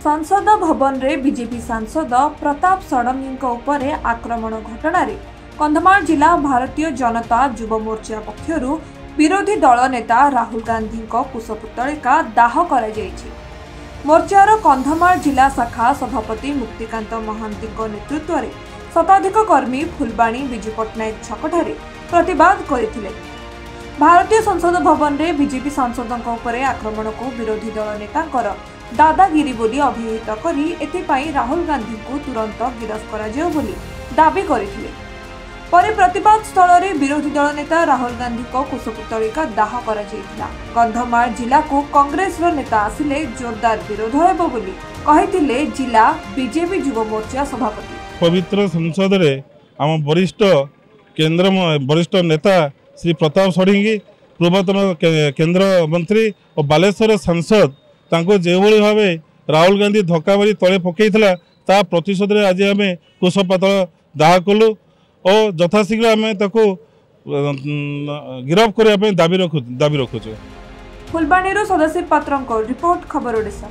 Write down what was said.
संसद भवन रे बीजेपी सांसद प्रताप षडंगी उपरे आक्रमण घटना कंधमाल जिला भारतीय जनता युव मोर्चा पक्षर विरोधी दल नेता राहुल गांधी कुशपुतलिका दाह कर मोर्चार कंधमाल जिला शाखा सभापति मुक्तिकांत महांती नेतृत्व में शताधिक कर्मी फुलबाणी विजु पट्टनायक छकठारे प्रतिवाद करथिले। भारतीय संसद भवन रे बीजेपी सांसदों उपरे आक्रमण को विरोधी दल नेतांकर दादागिरी बोली अभिहित करी एथिपाई राहुल गांधी को तुरंत गिरफ्त कराजियो बोली दाबी करथिले। परे प्रतिवाद स्थल रे विरोधी दल नेता राहुल गांधी को कुशपुतलिका दाह करा जायतिला। कंधमाल जिला को कांग्रेस रो नेता आसिले जोरदार विरोध हेबो बोली कहिथिले जिला बीजेपी युव मोर्चा सभापति। पवित्र संसद रे आम वरिष्ठ नेता श्री प्रताप षडंगी पूर्वतन केंद्र मंत्री और बालेश्वर सांसद तांको जेभली भावे राहुल गांधी धक्का मारी तले पकईला ता प्रतिशोध रे आज आम कुशपातल दाह कलु और यथाशीघ्र आम गिरफ्त करने दाबी रखुचु। फुलबाणी सदाशिव पात्र रिपोर्ट खबर ओडिशा।